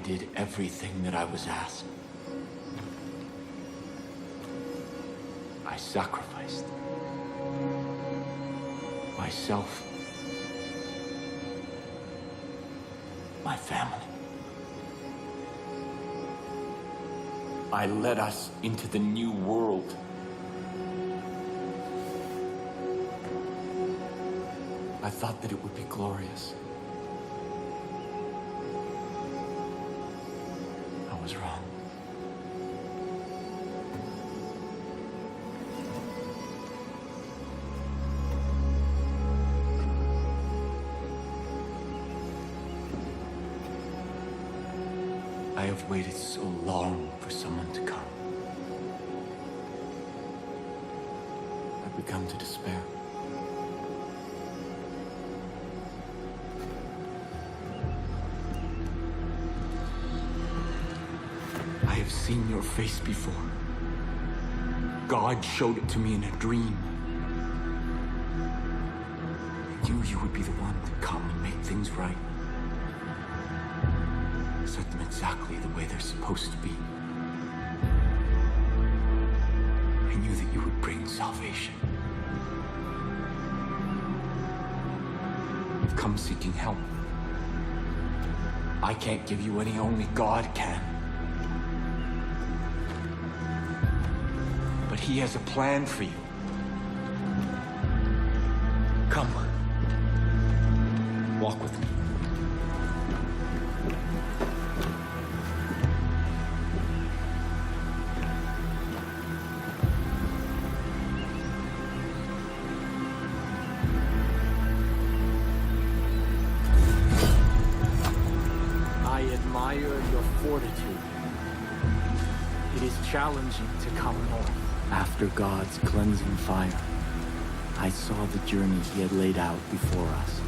did everything that I was asked. I sacrificed myself, my family. I led us into the new world. I thought that it would be glorious. I was wrong. I have waited so long for someone to come. I've begun to despair. I have seen your face before. God showed it to me in a dream. I knew you would be the one to come and make things right. Set them exactly the way they're supposed to be. I knew that you would bring salvation. You've come seeking help. I can't give you any, only God can. But He has a plan for you. Come. Walk with me. Your fortitude. It is challenging to come north. After God's cleansing fire, I saw the journey He had laid out before us.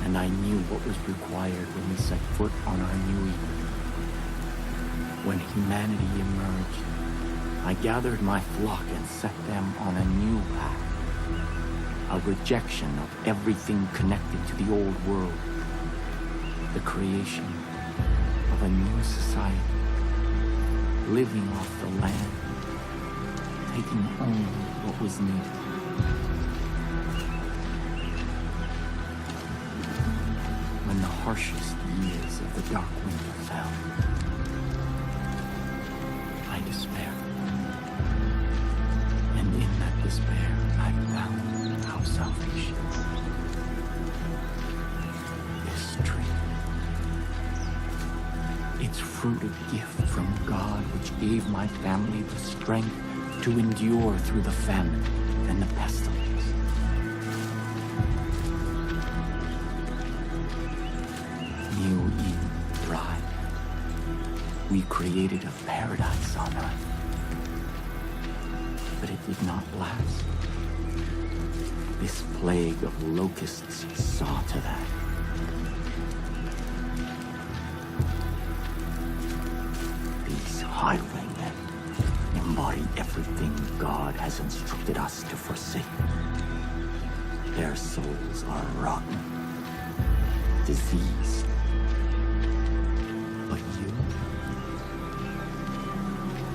And I knew what was required when we set foot on our new Eden. When humanity emerged, I gathered my flock and set them on a new path. A rejection of everything connected to the old world. The creation of a new society, living off the land, taking only what was needed. When the harshest years of the dark winter fell, I despaired. And in that despair, I found our salvation. This tree. Its fruit a gift from God, which gave my family the strength to endure through the famine and the pestilence. New Eden thrived. We created a paradise on earth. But it did not last. This plague of locusts saw to that. Highwaymen embody everything God has instructed us to forsake. Their souls are rotten, diseased. But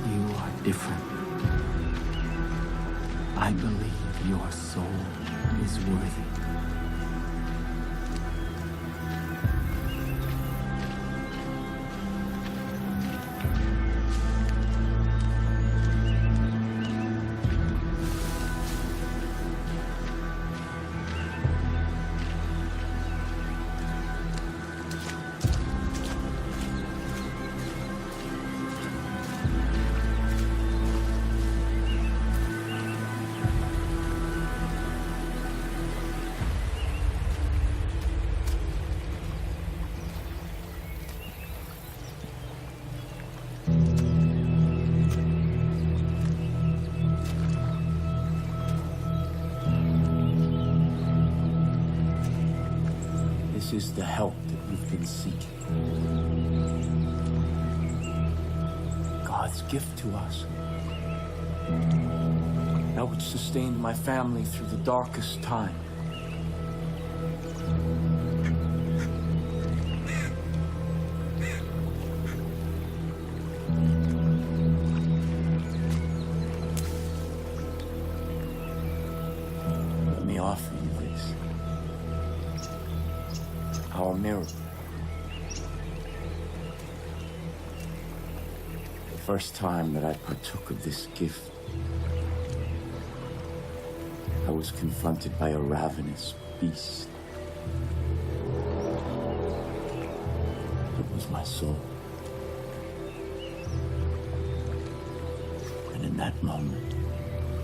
you are different. I believe your soul is worthy. This is the help that we've been seeking. God's gift to us. That which sustained my family through the darkest time. our mirror. The first time that I partook of this gift, I was confronted by a ravenous beast. It was my soul. And in that moment,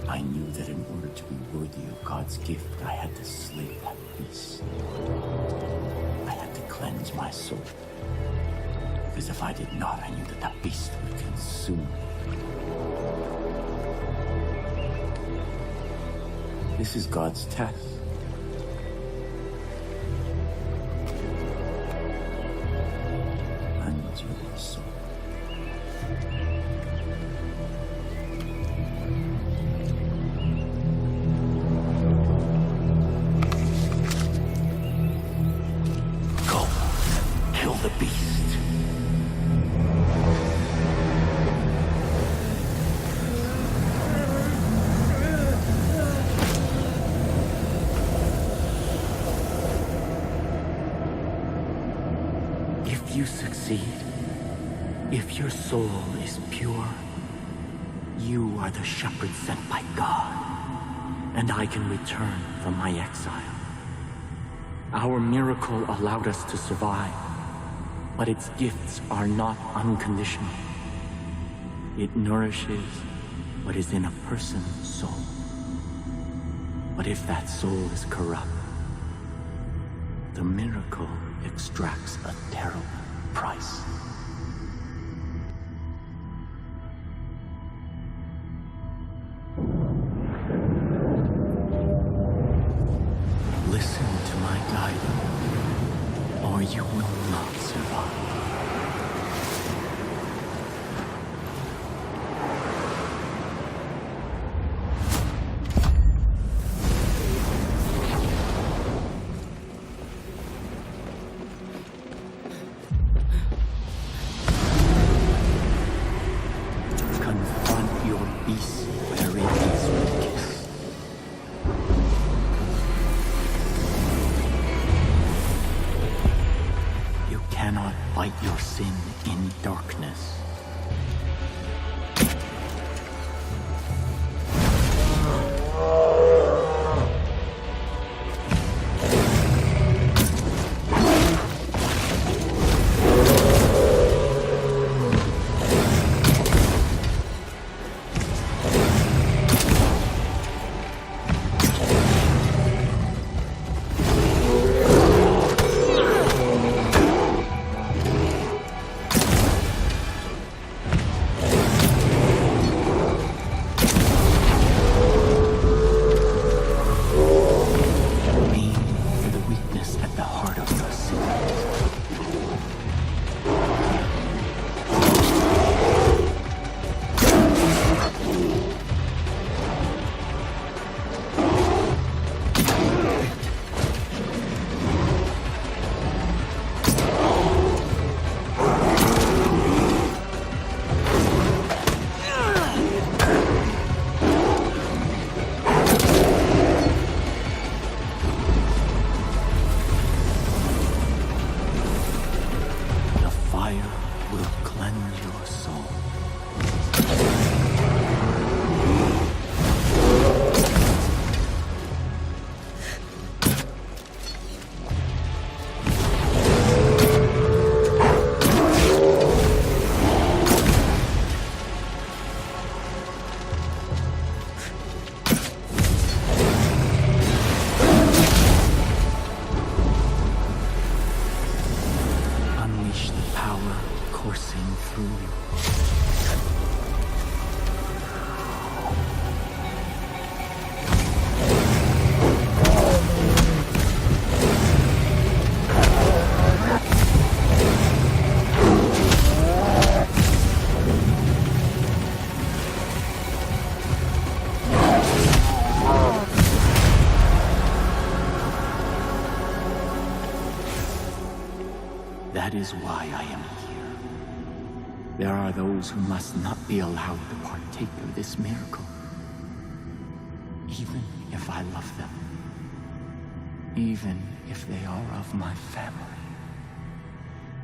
I knew that in order to be worthy of God's gift, I had to slay that beast. I had to cleanse my soul. Because if I did not, I knew that that beast would consume me. This is God's test. Cleanse your soul. Go, kill the beast. If you succeed, if your soul is pure, you are the shepherd sent by God, and I can return from my exile. Our miracle allowed us to survive, but its gifts are not unconditional. It nourishes what is in a person's soul. But if that soul is corrupt, the miracle extracts a terrible price. Listen to my guidance, or you will not survive. Confront your beast where it is weakest. You cannot fight your sin in darkness. Will cleanse your soul. Unleash the power coursing through you. That is why I am here. There are those who must not be allowed to partake of this miracle, even if I love them, even if they are of my family.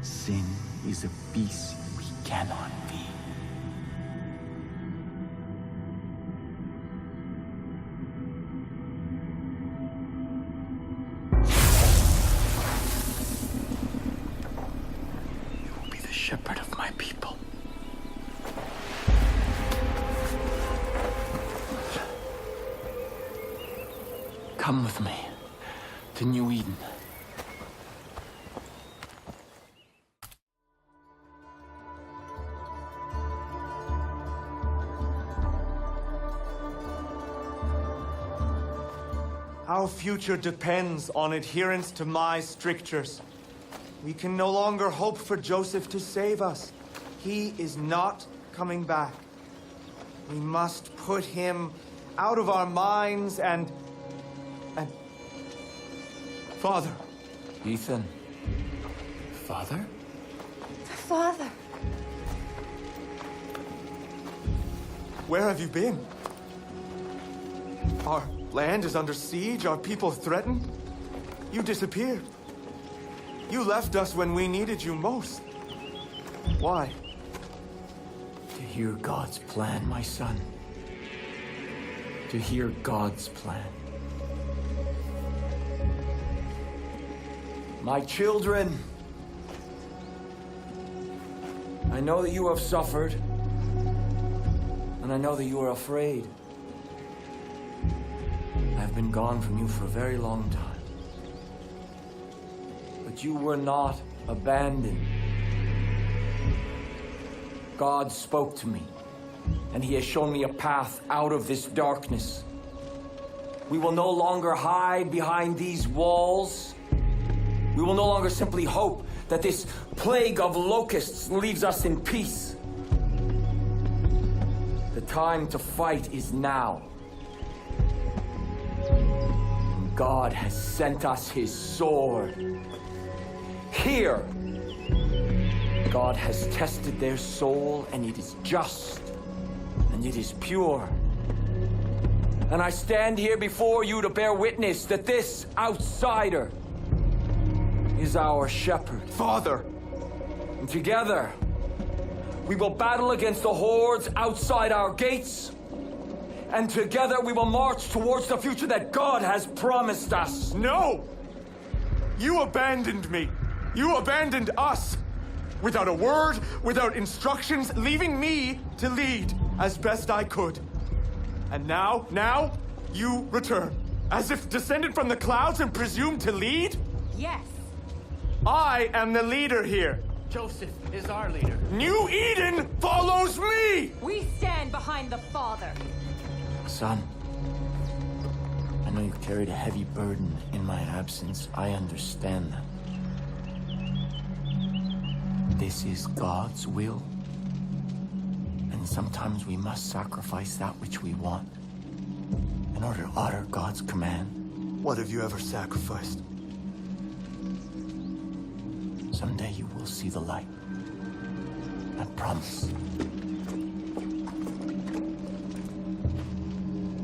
Sin is a beast we cannot be. You will be the shepherd of my people. Come with me to New Eden. Our future depends on adherence to my strictures. We can no longer hope for Joseph to save us. He is not coming back. We must put him out of our minds and... Father. Ethan. Father? Father. Where have you been? Our land is under siege, our people threatened. You disappeared. You left us when we needed you most. Why? To hear God's plan, my son. To hear God's plan. My children, I know that you have suffered, and I know that you are afraid. I've been gone from you for a very long time. But you were not abandoned. God spoke to me, and He has shown me a path out of this darkness. We will no longer hide behind these walls. We will no longer simply hope that this plague of locusts leaves us in peace. The time to fight is now. And God has sent us His sword. Here, God has tested their soul, and it is just, and it is pure. And I stand here before you to bear witness that this outsider is our shepherd. Father! And together, we will battle against the hordes outside our gates. And together we will march towards the future that God has promised us. No! You abandoned me. You abandoned us. Without a word, without instructions, leaving me to lead as best I could. And now, you return. As if descended from the clouds and presumed to lead? Yes. I am the leader here. Joseph is our leader. New Eden follows me! We stand behind the Father. Son, I know you carried a heavy burden in my absence. I understand that. This is God's will. And sometimes we must sacrifice that which we want in order to honor God's command. What have you ever sacrificed? Someday you will see the light. I promise.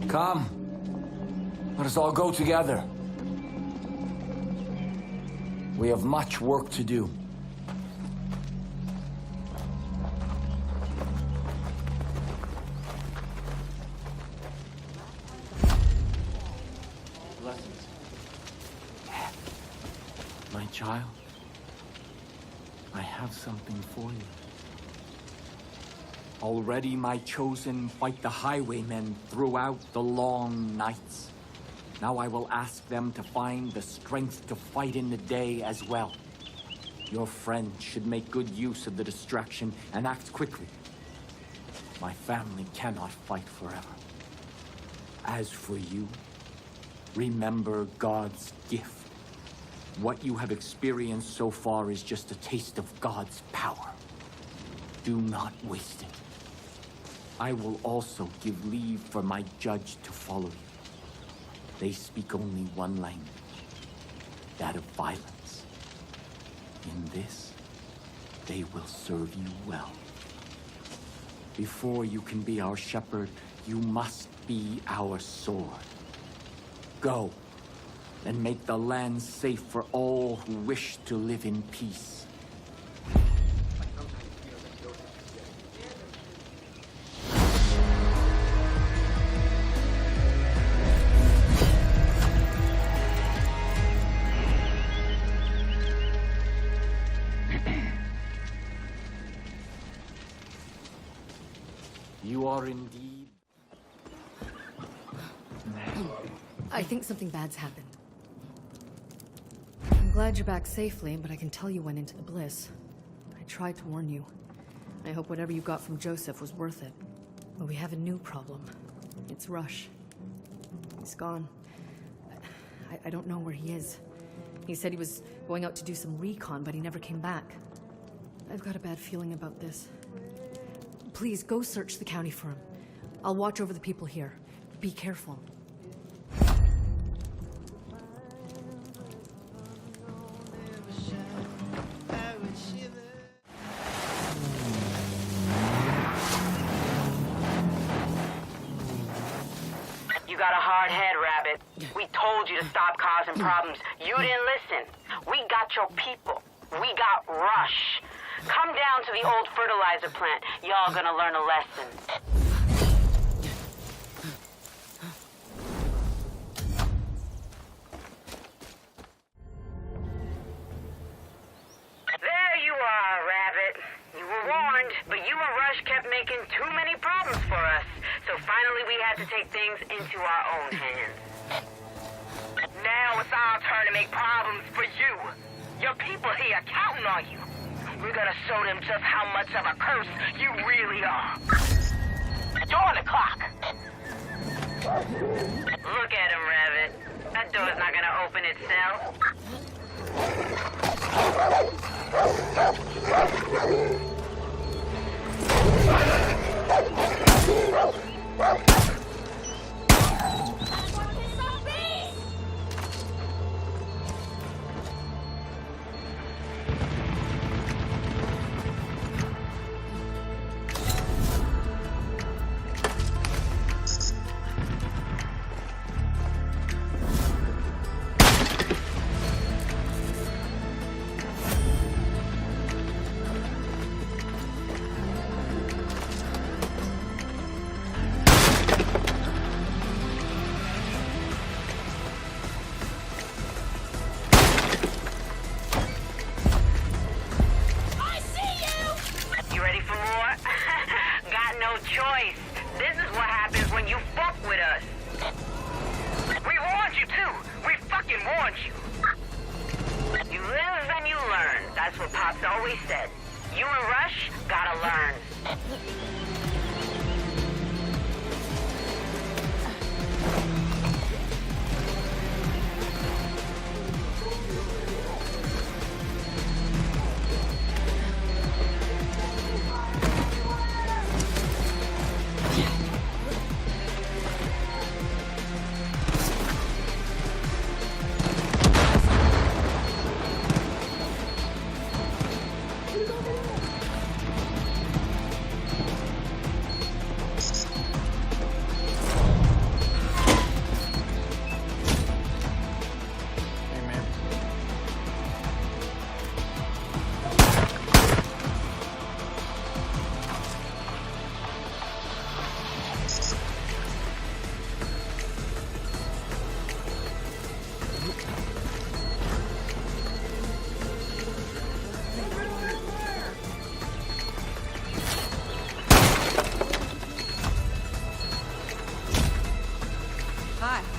Come. Let us all go together. We have much work to do. Blessings. My child, I have something for you. Already my chosen fight the highwaymen throughout the long nights. Now I will ask them to find the strength to fight in the day as well. Your friend should make good use of the distraction and act quickly. My family cannot fight forever. As for you, remember God's gift. What you have experienced so far is just a taste of God's power. Do not waste it. I will also give leave for my judge to follow you. They speak only one language, that of violence. In this, they will serve you well. Before you can be our shepherd, you must be our sword. Go, and make the land safe for all who wish to live in peace. You are indeed... I think something bad's happened. I'm glad you're back safely, but I can tell you went into the Bliss. I tried to warn you. I hope whatever you got from Joseph was worth it. But we have a new problem. It's Rush. He's gone. I don't know where he is. He said he was going out to do some recon, but he never came back. I've got a bad feeling about this. Please, go search the county for him. I'll watch over the people here. Be careful. You got a hard head, Rabbit. We told you to stop causing problems. You didn't listen. We got your people. We got Rush. Come down to the old fertilizer plant. Y'all gonna learn a lesson. There you are, Rabbit. You were warned, but you and Rush kept making too many problems for us. So finally we had to take things into our own hands. Now it's our turn to make problems for you. Your people here are counting on you. We're gonna show them just how much of a curse you really are. You're on the clock. Look at him, Rabbit. That door's not gonna open itself. That's what Pop's always said. You and Rush gotta learn.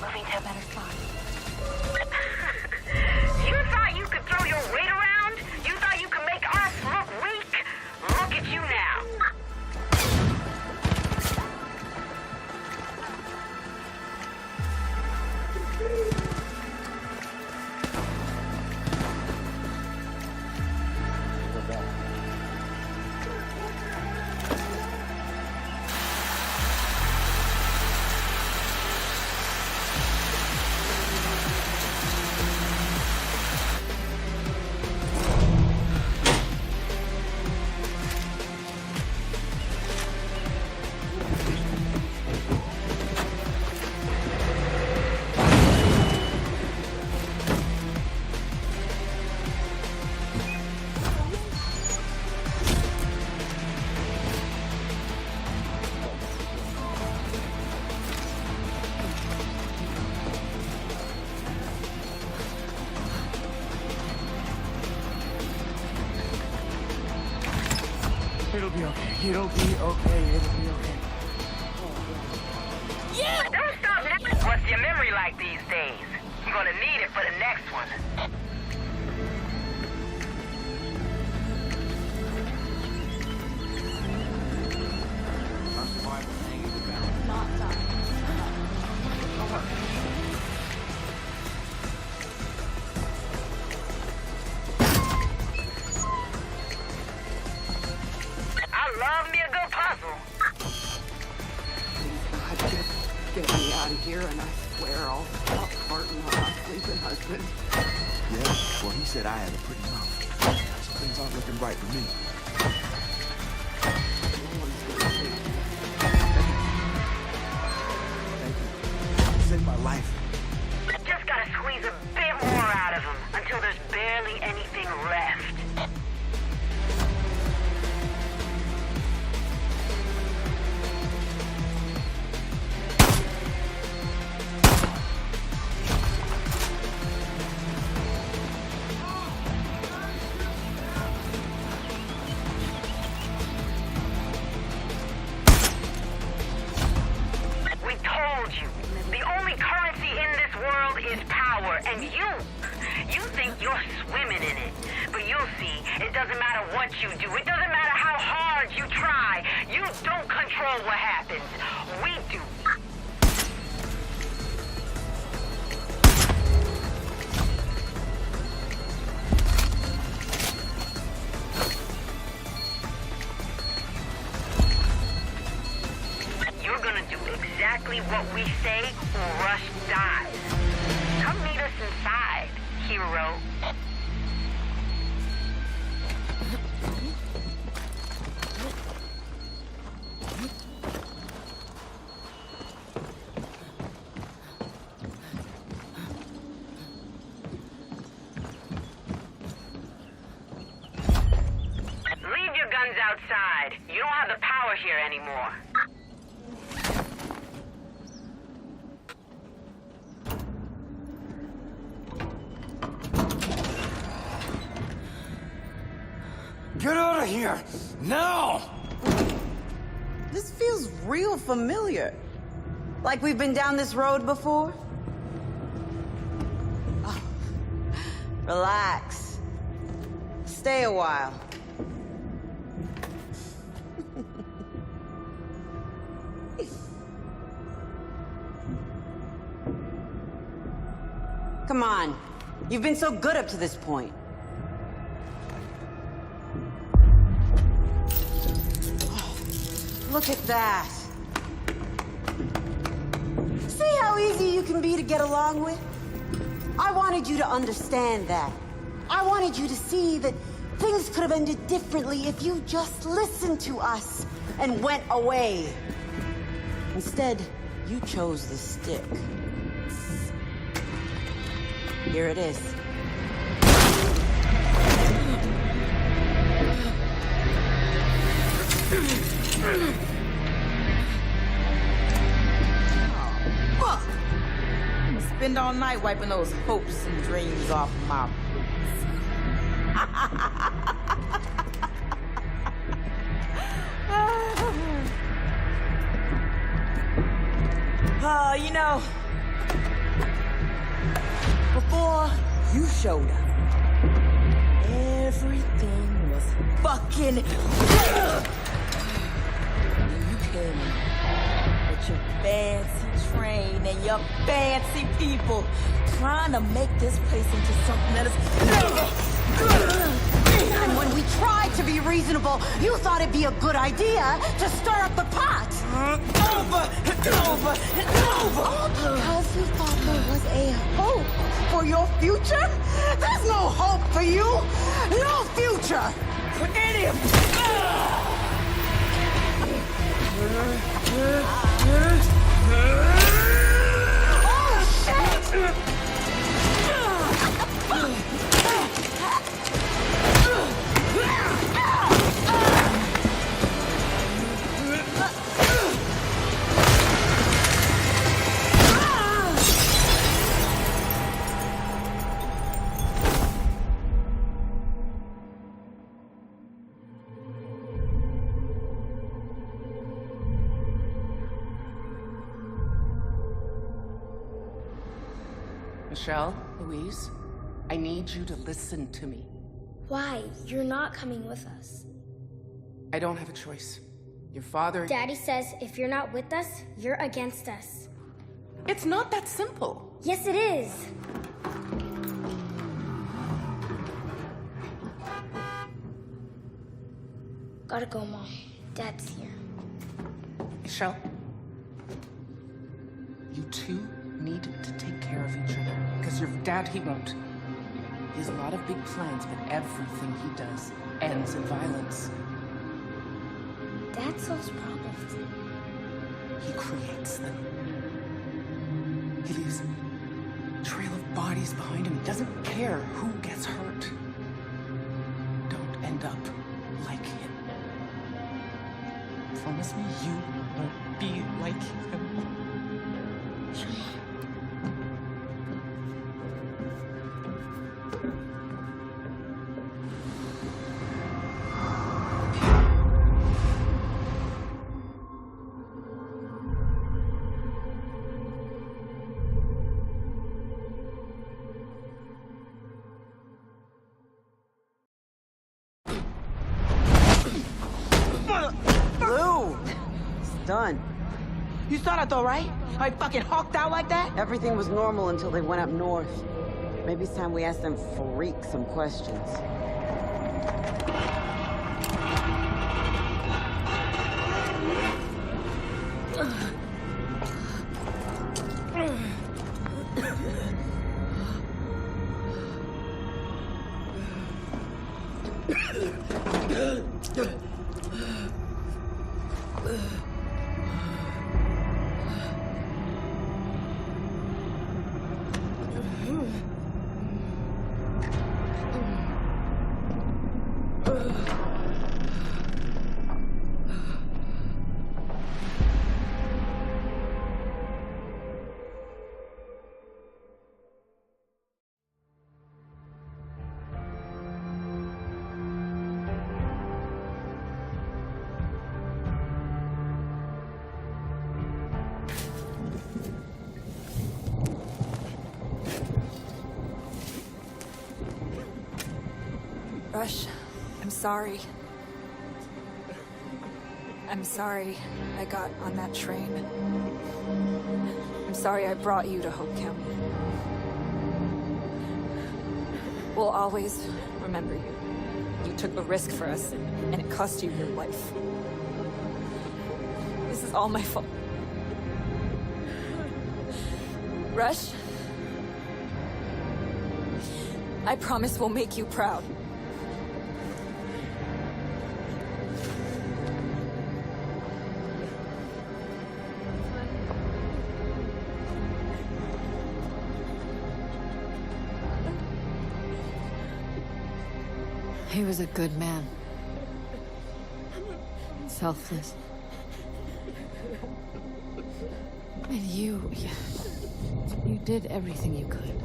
Moving to a better spot. You thought you could throw your weight around? You thought you could make us look weak? Look at you now. It'll be okay. It'll be okay. It'll be okay. Yeah! Don't stop now. What's your memory like these days? You're gonna need it for the next one. Not done. I love me a good puzzle. God, just get me out of here, and I swear I'll stop farting on my sleeping husband. Yeah, well, he said I had a pretty mouth. So things aren't looking right for me. No one's gonna take me. Thank you. You saved my life. Just gotta squeeze a bit more out of him until there's barely anything left. We told you, the only currency in this world is power, and you think you're swimming in it. But you'll see, it doesn't matter what you do, it doesn't matter how hard you try, you don't control what happens. We do. You're gonna do exactly what we say or Rush dies. Come meet us inside, hero. Leave your guns outside. You don't have the power here anymore. Get out of here! Now! This feels real familiar. Like we've been down this road before? Oh, relax. Stay a while. Come on. You've been so good up to this point. Look at that. See how easy you can be to get along with? I wanted you to understand that. I wanted you to see that things could have ended differently if you just listened to us and went away. Instead, you chose the stick. Here it is. Fuck! I'm gonna spend all night wiping those hopes and dreams off my you know, before you showed up, everything was fucking good. You came in with your fancy train and your fancy people, trying to make this place into something that is good. And when we tried to be reasonable, you thought it'd be a good idea to stir up the pot. Over and over and over. All because you thought there was a hope for your future? There's no hope for you. No future. For any of you. Oh, shit! Michelle, Louise, I need you to listen to me. Why? You're not coming with us. I don't have a choice. Your father... Daddy says if you're not with us, you're against us. It's not that simple. Yes, it is. Gotta go, Mom. Dad's here. Michelle, you two need to take care of each other. Because your dad, he won't. He has a lot of big plans, but everything he does ends in violence. Dad solves problems. He creates them. He leaves a trail of bodies behind him. He doesn't care who gets hurt. Don't end up like him. Promise me you won't be like him. Lou! It's done. You saw that though, right? How he fucking hawked out like that? Everything was normal until they went up north. Maybe it's time we ask them freak some questions. Rush, I'm sorry. I'm sorry I got on that train. I'm sorry I brought you to Hope County. We'll always remember you. You took a risk for us, and it cost you your life. This is all my fault. Rush, I promise we'll make you proud. He was a good man. Selfless. And you did everything you could.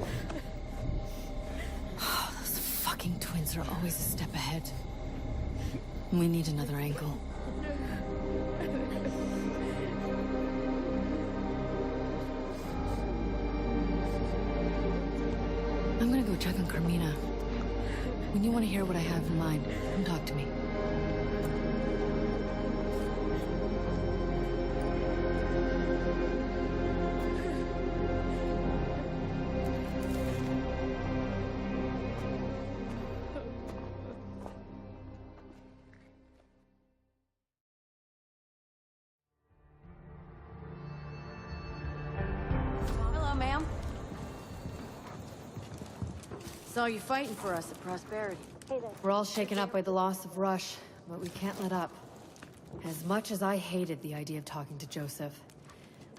Oh, those fucking twins are always a step ahead. We need another angle. I'm gonna go check on Carmina. When you want to hear what I have in mind, come talk to me. Hello, ma'am. Saw you fighting for us at Prosperity. We're all shaken up by the loss of Rush, but we can't let up. As much as I hated the idea of talking to Joseph,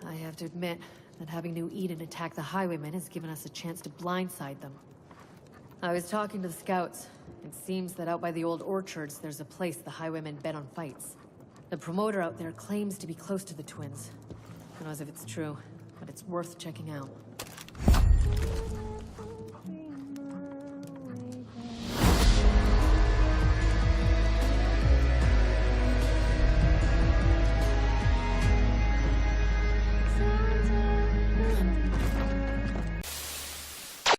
I have to admit that having New Eden attack the Highwaymen has given us a chance to blindside them. I was talking to the scouts. It seems that out by the old orchards, there's a place the Highwaymen bet on fights. The promoter out there claims to be close to the twins. Who knows if it's true, but it's worth checking out.